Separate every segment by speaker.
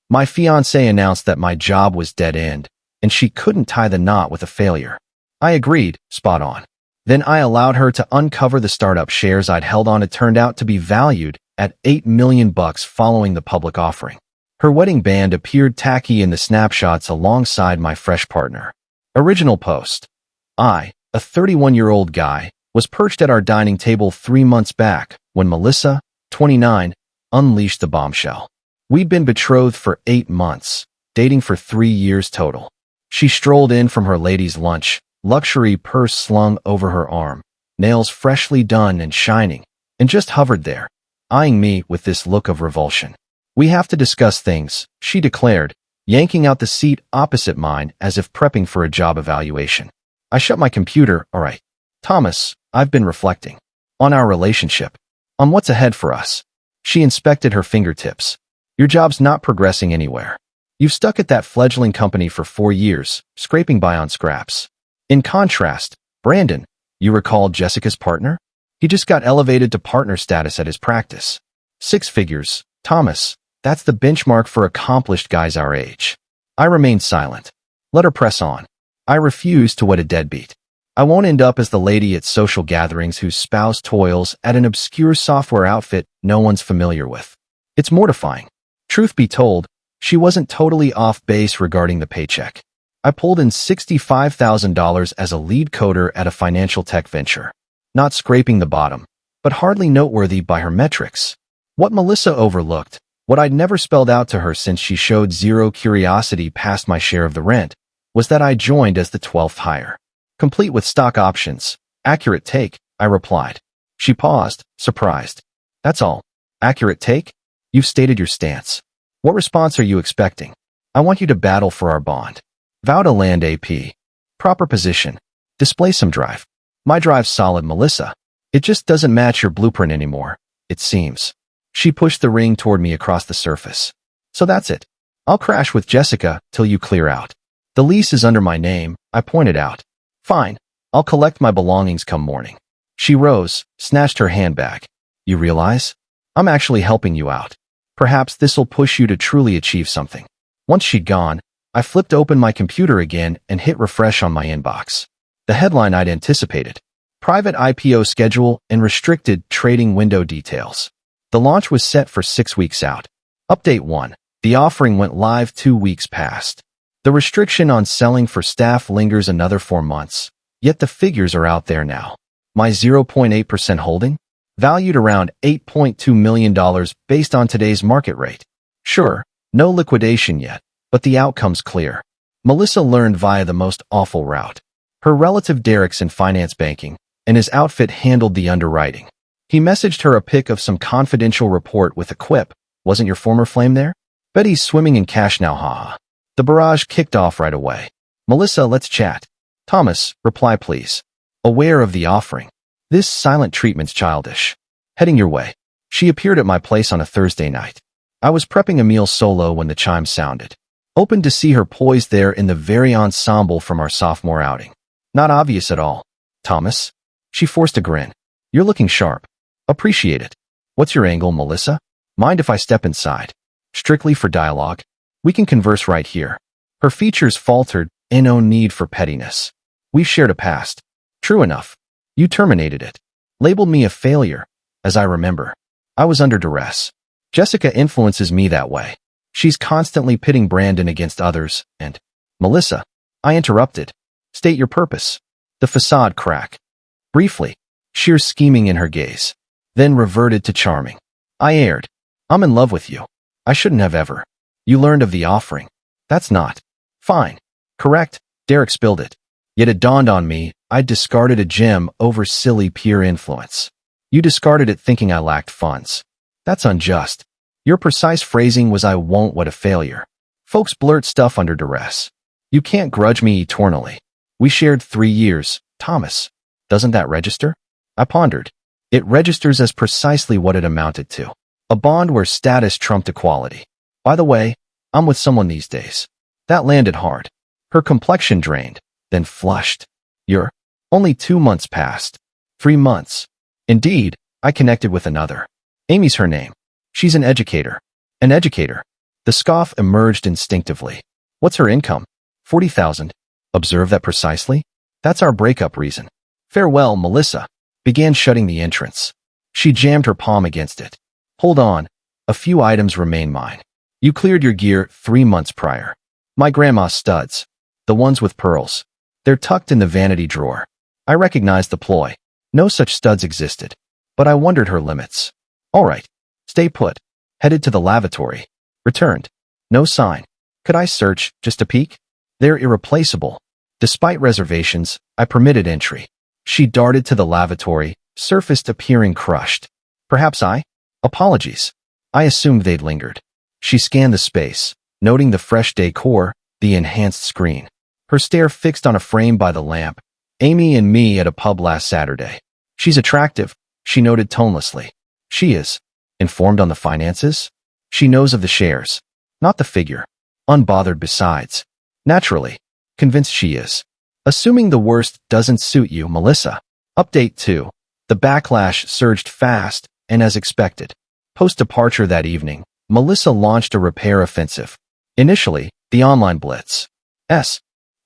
Speaker 1: My fiancée announced that my job was dead-end, and she couldn't tie the knot with a failure. I agreed, spot on. Then I allowed her to uncover the startup shares I'd held on. It turned out to be valued at $8 million following the public offering. Her wedding band appeared tacky in the snapshots alongside my fresh partner. Original post. I, a 31-year-old guy, was perched at our dining table 3 months back when Melissa, 29, unleashed the bombshell. We'd been betrothed for 8 months, dating for 3 years total. She strolled in from her ladies' lunch, luxury purse slung over her arm, nails freshly done and shining, and just hovered there, eyeing me with this look of revulsion. "We have to discuss things," she declared, yanking out the seat opposite mine as if prepping for a job evaluation. I shut my computer. "All right, Thomas, I've been reflecting on our relationship, on what's ahead for us." She inspected her fingertips. "Your job's not progressing anywhere. You've stuck at that fledgling company for 4 years, scraping by on scraps. In contrast, Brandon, you recall Jessica's partner? He just got elevated to partner status at his practice. 6 figures, Thomas. That's the benchmark for accomplished guys our age." I remained silent. Let her press on. I refuse to wed a deadbeat. I won't end up as the lady at social gatherings whose spouse toils at an obscure software outfit no one's familiar with. It's mortifying. Truth be told, she wasn't totally off base regarding the paycheck. I pulled in $65,000 as a lead coder at a financial tech venture. Not scraping the bottom, but hardly noteworthy by her metrics. What Melissa overlooked, what I'd never spelled out to her since she showed zero curiosity past my share of the rent, was that I joined as the 12th hire. "Complete with stock options. Accurate take," I replied. She paused, surprised. "That's all? Accurate take? You've stated your stance. What response are you expecting? I want you to battle for our bond. Vow to land AP. Proper position. Display some drive." "My drive's solid, Melissa. It just doesn't match your blueprint anymore, it seems." She pushed the ring toward me across the surface. "So that's it. I'll crash with Jessica till you clear out." "The lease is under my name," I pointed out. "Fine. I'll collect my belongings come morning." She rose, snatched her handbag. "You realize? I'm actually helping you out. Perhaps this'll push you to truly achieve something." Once she'd gone, I flipped open my computer again and hit refresh on my inbox. The headline I'd anticipated: Private IPO schedule and restricted trading window details. The launch was set for 6 weeks out. Update 1. The offering went live 2 weeks past. The restriction on selling for staff lingers another 4 months, yet the figures are out there now. My 0.8% holding? Valued around $8.2 million based on today's market rate. Sure, no liquidation yet, but the outcome's clear. Melissa learned via the most awful route. Her relative Derek's in finance banking, and his outfit handled the underwriting. He messaged her a pic of some confidential report with a quip. "Wasn't your former flame there? Bet he's swimming in cash now, haha." The barrage kicked off right away. "Melissa, let's chat." "Thomas, reply please." Aware of the offering. This silent treatment's childish. "Heading your way." She appeared at my place on a Thursday night. I was prepping a meal solo when the chimes sounded. Open to see her poised there in the very ensemble from our sophomore outing. Not obvious at all. "Thomas?" She forced a grin. "You're looking sharp." "Appreciate it." "What's your angle, Melissa? Mind if I step inside?" "Strictly for dialogue. We can converse right here." Her features faltered, and no need for pettiness. "We've shared a past." "True enough. You terminated it. Labeled me a failure, as I remember. I was under duress. Jessica influences me that way. She's constantly pitting Brandon against others, and—" "Melissa," I interrupted. "State your purpose." The facade cracked. Briefly, sheer scheming in her gaze. Then reverted to charming. I aired. "I'm in love with you. I shouldn't have ever." "You learned of the offering. That's not fine." "Correct." Derek spilled it. Yet it dawned on me I'd discarded a gem over silly peer influence. "You discarded it thinking I lacked funds." "That's unjust. Your precise phrasing was 'I won't wed a failure.' Folks blurt stuff under duress. You can't grudge me eternally. We shared 3 years, Thomas. Doesn't that register?" I pondered. It registers as precisely what it amounted to. A bond where status trumped equality. By the way, I'm with someone these days. That landed hard. Her complexion drained, then flushed. "You're—" Only 2 months passed. 3 months. Indeed, I connected with another. Amy's her name. She's an educator. An educator. The scoff emerged instinctively. What's her income? 40,000. Observe that precisely? That's our breakup reason. Farewell, Melissa. Began shutting the entrance. She jammed her palm against it. Hold on. A few items remain mine. You cleared your gear 3 months prior. My grandma's studs. The ones with pearls. They're tucked in the vanity drawer. I recognized the ploy. No such studs existed. But I wondered her limits. All right. Stay put. Headed to the lavatory. Returned. No sign. Could I search just a peek? They're irreplaceable. Despite reservations, I permitted entry. She darted to the lavatory, surfaced appearing crushed. Perhaps I? Apologies. I assumed they'd lingered. She scanned the space, noting the fresh decor, the enhanced screen. Her stare fixed on a frame by the lamp. Amy and me at a pub last Saturday. She's attractive, she noted tonelessly. She is. Informed on the finances? She knows of the shares. Not the figure. Unbothered besides. Naturally. Convinced she is. Assuming the worst doesn't suit you, Melissa. Update 2. The backlash surged fast, and as expected. Post-departure that evening, Melissa launched a repair offensive. Initially, the online blitz.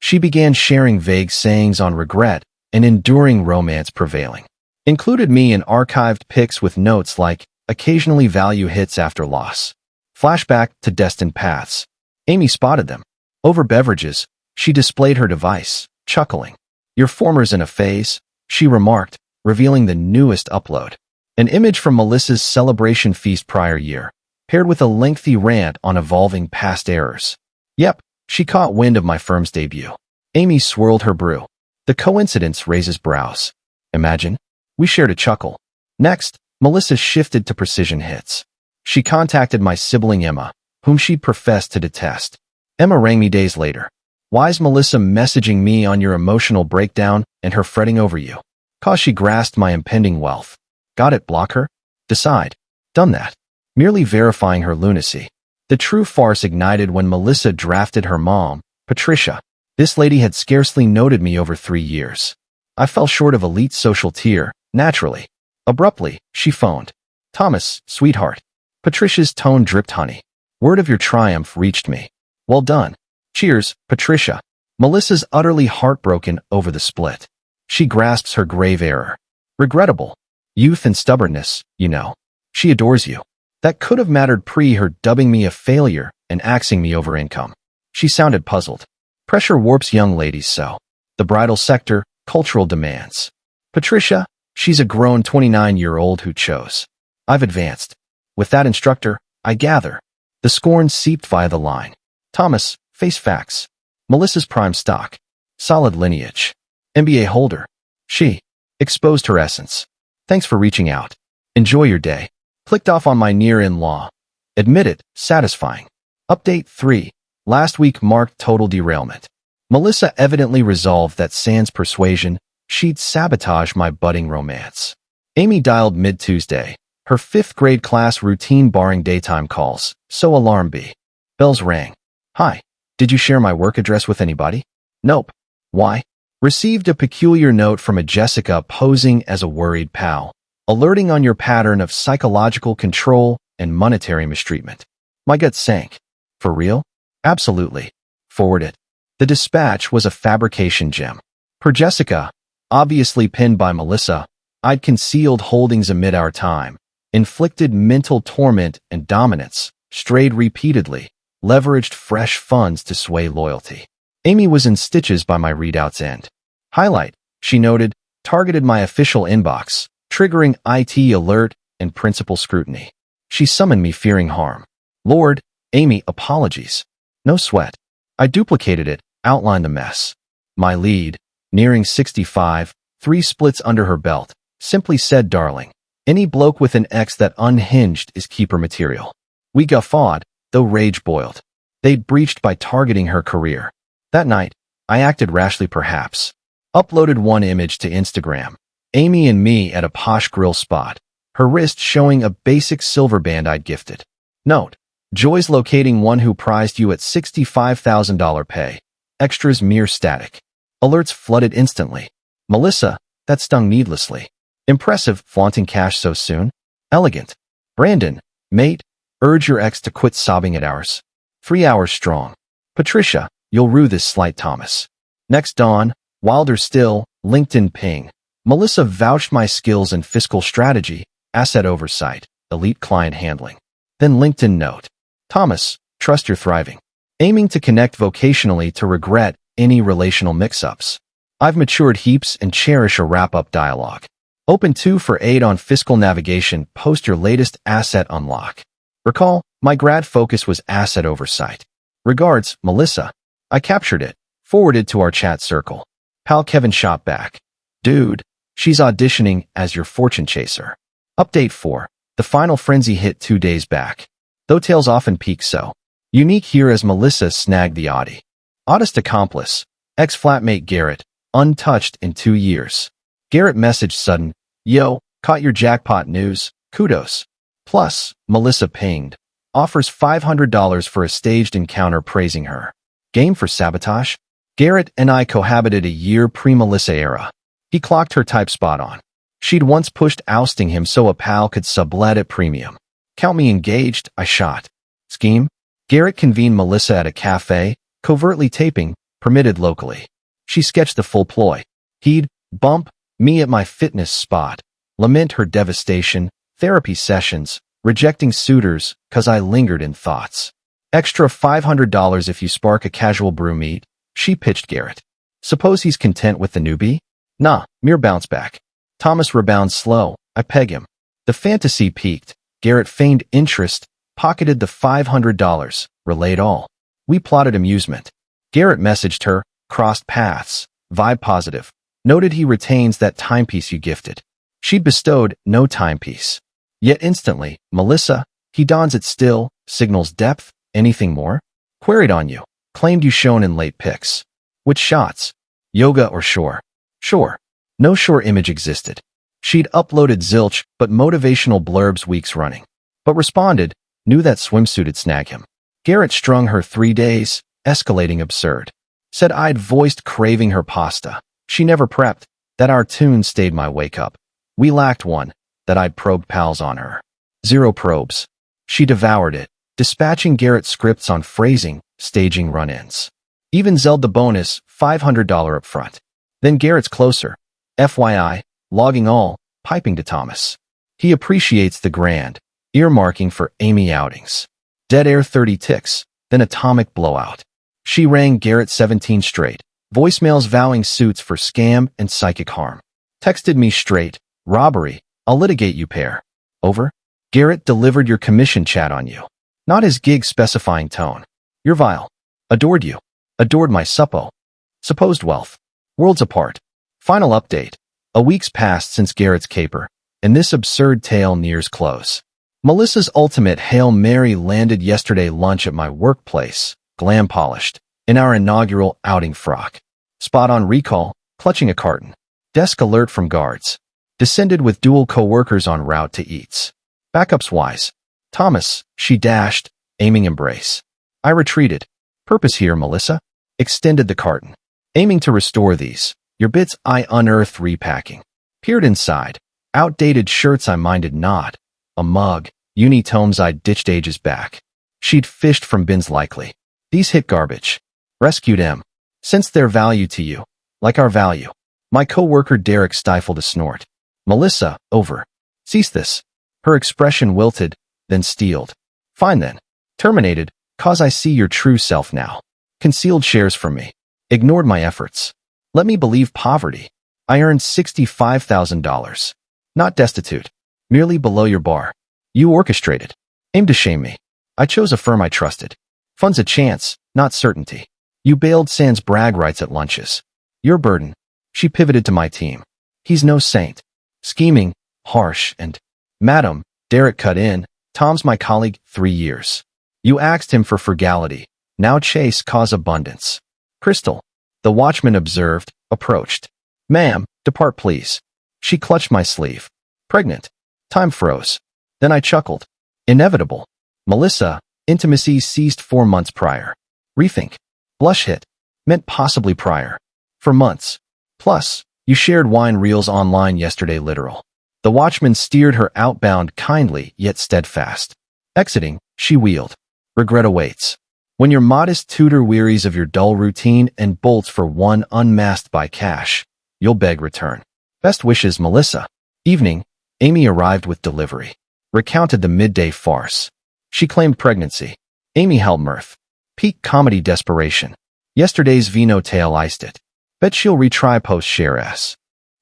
Speaker 1: She began sharing vague sayings on regret and enduring romance prevailing. Included me in archived pics with notes like, occasionally value hits after loss. Flashback to destined paths. Amy spotted them. Over beverages, she displayed her device, chuckling. Your former's in a phase, she remarked, revealing the newest upload. An image from Melissa's celebration feast prior year, paired with a lengthy rant on evolving past errors. Yep, she caught wind of my firm's debut. Amy swirled her brew. The coincidence raises brows. Imagine. We shared a chuckle. Next, Melissa shifted to precision hits. She contacted my sibling Emma, whom she professed to detest. Emma rang me days later. Why's Melissa messaging me on your emotional breakdown and her fretting over you? 'Cause she grasped my impending wealth. Got it, block her? Decide. Done that. Merely verifying her lunacy. The true farce ignited when Melissa drafted her mom, Patricia. This lady had scarcely noted me over 3 years. I fell short of elite social tier, naturally. Abruptly, she phoned. Thomas, sweetheart. Patricia's tone dripped honey. Word of your triumph reached me. Well done. Cheers, Patricia. Melissa's utterly heartbroken over the split. She grasps her grave error. Regrettable. Youth and stubbornness, you know. She adores you. That could have mattered pre her dubbing me a failure and axing me over income. She sounded puzzled. Pressure warps young ladies so. The bridal sector, cultural demands. Patricia, she's a grown 29-year-old who chose. I've advanced. With that instructor, I gather. The scorn seeped via the line. Thomas, face facts. Melissa's prime stock. Solid lineage. MBA holder. She exposed her essence. Thanks for reaching out. Enjoy your day. Clicked off on my near-in-law. Admitted, satisfying. Update 3. Last week marked total derailment. Melissa evidently resolved that sans persuasion, she'd sabotage my budding romance. Amy dialed mid-Tuesday. Her 5th grade class routine barring daytime calls, so alarm B. Bells rang. Hi. Did you share my work address with anybody? Nope. Why? Received a peculiar note from a Jessica posing as a worried pal, alerting on your pattern of psychological control and monetary mistreatment. My gut sank. For real? Absolutely. Forward it. The dispatch was a fabrication gem. Per Jessica, obviously pinned by Melissa, I'd concealed holdings amid our time, inflicted mental torment and dominance, strayed repeatedly, leveraged fresh funds to sway loyalty. Amy was in stitches by my readout's end. Highlight, she noted, targeted my official inbox, triggering IT alert and principal scrutiny. She summoned me fearing harm. Lord, Amy, apologies. No sweat. I duplicated it, outlined the mess. My lead, nearing 65, 3 splits under her belt, simply said, darling, any bloke with an ex that unhinged is keeper material. We guffawed, though rage boiled. They'd breached by targeting her career. That night, I acted rashly perhaps. Uploaded one image to Instagram. Amy and me at a posh grill spot, her wrist showing a basic silver band I'd gifted. Note, joys locating one who prized you at $65,000 pay. Extras mere static. Alerts flooded instantly. Melissa, that stung needlessly. Impressive, flaunting cash so soon. Elegant. Brandon, mate, urge your ex to quit sobbing at ours. 3 hours strong. Patricia, you'll rue this slight, Thomas. Next dawn, wilder still, LinkedIn ping. Melissa vouched my skills in fiscal strategy, asset oversight, elite client handling. Then LinkedIn note. Thomas, trust you're thriving. Aiming to connect vocationally to regret any relational mix-ups. I've matured heaps and cherish a wrap-up dialogue. Open 2 for aid on fiscal navigation. Post your latest asset unlock. Recall, my grad focus was asset oversight. Regards, Melissa. I captured it, forwarded to our chat circle. Pal Kevin shot back. Dude, she's auditioning as your fortune chaser. Update 4. The final frenzy hit 2 days back. Though tales often peak so. Unique here as Melissa snagged the Audi. Oddest accomplice. Ex-flatmate Garrett. Untouched in 2 years. Garrett messaged sudden. Yo, caught your jackpot news. Kudos. Plus, Melissa pinged. Offers $500 for a staged encounter praising her. Game for sabotage? Garrett and I cohabited a year pre-Melissa era. He clocked her type spot on. She'd once pushed ousting him so a pal could sublet at premium. Count me engaged, I shot. Scheme? Garrett convened Melissa at a cafe, covertly taping, permitted locally. She sketched the full ploy. He'd bump me at my fitness spot, lament her devastation, therapy sessions, rejecting suitors, 'cause I lingered in thoughts. Extra $500 if you spark a casual brew meet, she pitched Garrett. Suppose he's content with the newbie? Nah, mere bounce back. Thomas rebounds slow, I peg him. The fantasy peaked. Garrett feigned interest, pocketed the $500, relayed all. We plotted amusement. Garrett messaged her, crossed paths, vibe positive. Noted he retains that timepiece you gifted. She'd bestowed no timepiece. Yet instantly, Melissa, he dons it still, signals depth, anything more? Queried on you, claimed you shown in late pics. Which shots? Yoga or shore? Shore. No shore image existed. She'd uploaded zilch but motivational blurbs weeks running. But responded, knew that swimsuit'd snag him. Garrett strung her 3 days, escalating absurd. Said I'd voiced craving her pasta. She never prepped, that our tune stayed my wake-up. We lacked one, that I'd probed pals on her. 0 probes. She devoured it, dispatching Garrett scripts on phrasing, staging run-ins. Even zelled the bonus, $500 upfront. Then Garrett's closer. FYI, logging all, piping to Thomas. He appreciates the grand, earmarking for Amy outings. Dead air 30 ticks, then atomic blowout. She rang Garrett 17 straight, voicemails vowing suits for scam and psychic harm. Texted me straight, robbery, I'll litigate you pair. Over. Garrett delivered your commission chat on you. Not his gig specifying tone. You're vile. Adored you. Adored my supposed wealth. Worlds apart. Final update. A week's passed since Garrett's caper, and this absurd tale nears close. Melissa's ultimate Hail Mary landed yesterday lunch at my workplace, glam polished, in our inaugural outing frock. Spot on recall, clutching a carton. Desk alert from guards. Descended with dual co-workers en route to eats. Backups wise. Thomas, she dashed, aiming embrace. I retreated. Purpose here, Melissa. Extended the carton. Aiming to restore these. Your bits I unearthed repacking. Peered inside. Outdated shirts I minded not. A mug. Unitomes I ditched ages back. She'd fished from bins likely. These hit garbage. Rescued em. Sensed their value to you. Like our value. My co-worker Derek stifled a snort. Melissa, over. Cease this. Her expression wilted, then steeled. Fine then. Terminated, 'cause I see your true self now. Concealed shares from me. Ignored my efforts. Let me believe poverty. I earned $65,000. Not destitute. Merely below your bar. You orchestrated. Aimed to shame me. I chose a firm I trusted. Funds a chance, not certainty. You bailed sans brag rights at lunches. Your burden. She pivoted to my team. He's no saint. Scheming, harsh, and... Madam, Derek cut in. Tom's my colleague, 3 years. You axed him for frugality. Now chase cause abundance. Crystal. The watchman observed, approached. Ma'am, depart please. She clutched my sleeve. Pregnant. Time froze. Then I chuckled. Inevitable. Melissa, intimacy ceased 4 months prior. Rethink. Blush hit. Meant possibly prior. For months. Plus, you shared wine reels online yesterday literal. The watchman steered her outbound kindly yet steadfast. Exiting, she wheeled. Regret awaits. When your modest tutor wearies of your dull routine and bolts for one unmasked by cash, you'll beg return. Best wishes, Melissa. Evening, Amy arrived with delivery. Recounted the midday farce. She claimed pregnancy. Amy held mirth. Peak comedy desperation. Yesterday's vino tail iced it. Bet she'll retry post-share s.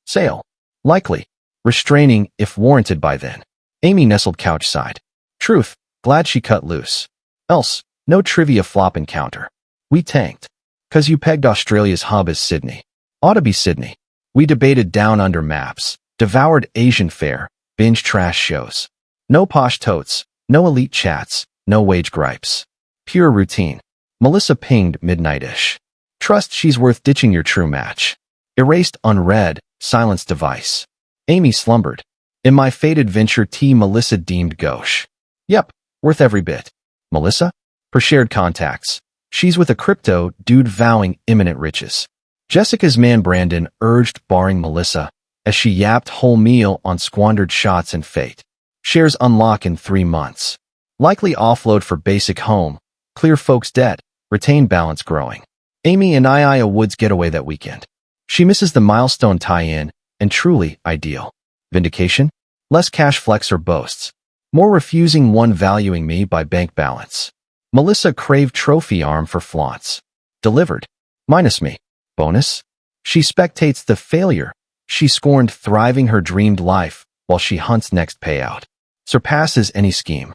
Speaker 1: Sale. Likely. Restraining, if warranted by then. Amy nestled couch side. Truth, glad she cut loose. Else, no trivia flop encounter. We tanked. 'Cause you pegged Australia's hub as Sydney. Ought to be Sydney. We debated down under maps, devoured Asian fare, binge trash shows. No posh totes, no elite chats, no wage gripes. Pure routine. Melissa pinged midnight-ish. Trust she's worth ditching your true match. Erased unread, silence device. Amy slumbered. In my fated venture Melissa deemed gauche. Yep, worth every bit. Melissa? Per shared contacts. She's with a crypto dude vowing imminent riches. Jessica's man Brandon urged barring Melissa, as she yapped whole meal on squandered shots and fate. Shares unlock in 3 months. Likely offload for basic home, clear folks debt, retain balance growing. Amy and a Woods getaway that weekend. She misses the milestone tie-in, and truly ideal. Vindication? Less cash flex or boasts. More refusing one valuing me by bank balance. Melissa craved trophy arm for flaunts. Delivered. Minus me. Bonus? She spectates the failure. She scorned thriving her dreamed life while she hunts next payout. Surpasses any scheme.